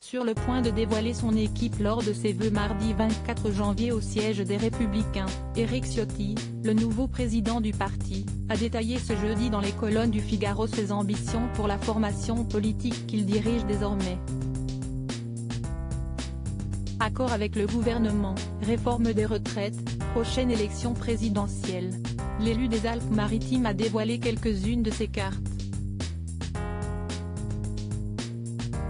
Sur le point de dévoiler son équipe lors de ses vœux mardi 24 janvier au siège des Républicains, Éric Ciotti, le nouveau président du parti, a détaillé ce jeudi dans les colonnes du Figaro ses ambitions pour la formation politique qu'il dirige désormais. Accord avec le gouvernement, réforme des retraites, prochaine élection présidentielle. L'élu des Alpes-Maritimes a dévoilé quelques-unes de ses cartes.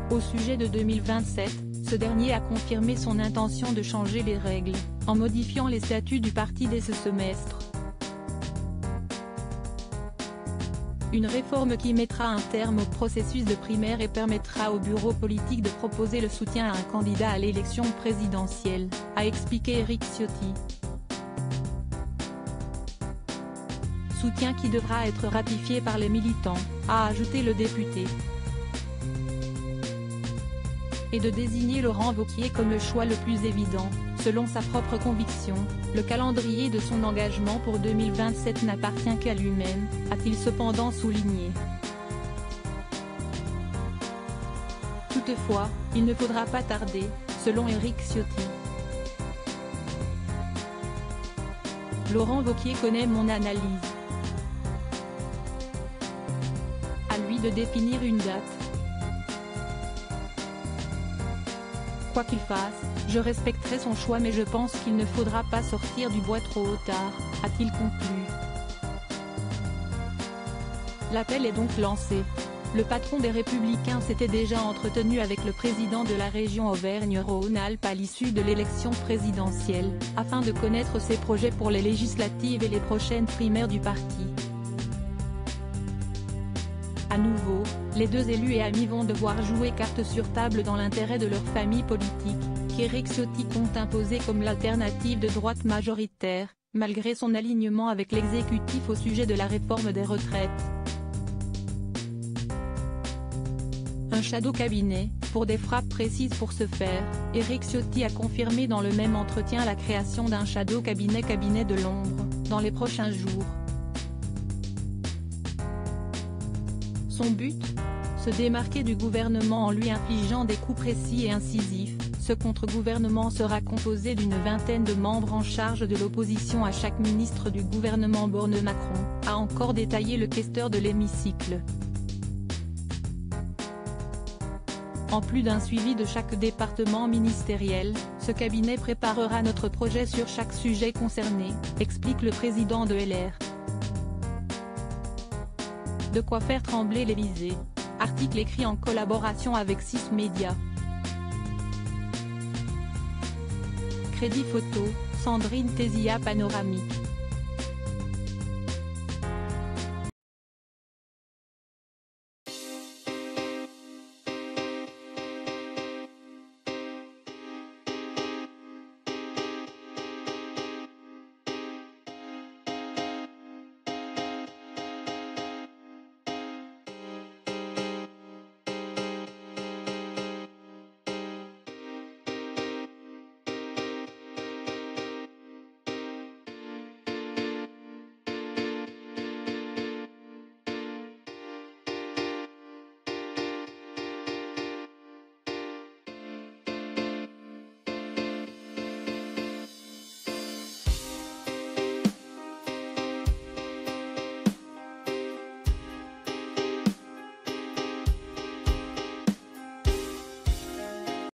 Au sujet de 2027, ce dernier a confirmé son intention de changer les règles, en modifiant les statuts du parti dès ce semestre. Une réforme qui mettra un terme au processus de primaire et permettra au bureau politique de proposer le soutien à un candidat à l'élection présidentielle, a expliqué Éric Ciotti. Soutien qui devra être ratifié par les militants, a ajouté le député. Et de désigner Laurent Wauquiez comme le choix le plus évident, selon sa propre conviction, le calendrier de son engagement pour 2027 n'appartient qu'à lui-même, a-t-il cependant souligné. Toutefois, il ne faudra pas tarder, selon Éric Ciotti. Laurent Wauquiez connaît mon analyse. À lui de définir une date. Quoi qu'il fasse, je respecterai son choix mais je pense qu'il ne faudra pas sortir du bois trop tard, a-t-il conclu. L'appel est donc lancé. Le patron des Républicains s'était déjà entretenu avec le président de la région Auvergne-Rhône-Alpes à l'issue de l'élection présidentielle, afin de connaître ses projets pour les législatives et les prochaines primaires du parti. À nouveau, les deux élus et amis vont devoir jouer carte sur table dans l'intérêt de leur famille politique, qu'Éric Ciotti compte imposer comme l'alternative de droite majoritaire, malgré son alignement avec l'exécutif au sujet de la réforme des retraites. Un shadow cabinet, pour des frappes précises pour ce faire, Éric Ciotti a confirmé dans le même entretien la création d'un shadow cabinet de l'ombre, dans les prochains jours. Son but ? Se démarquer du gouvernement en lui infligeant des coups précis et incisifs. Ce contre-gouvernement sera composé d'une vingtaine de membres en charge de l'opposition à chaque ministre du gouvernement Borne-Macron, a encore détaillé le questeur de l'hémicycle. En plus d'un suivi de chaque département ministériel, ce cabinet préparera notre projet sur chaque sujet concerné, explique le président de LR. De quoi faire trembler l'Élysée. Article écrit en collaboration avec 6 médias. Crédit photo, Sandrine Tézia Panoramique.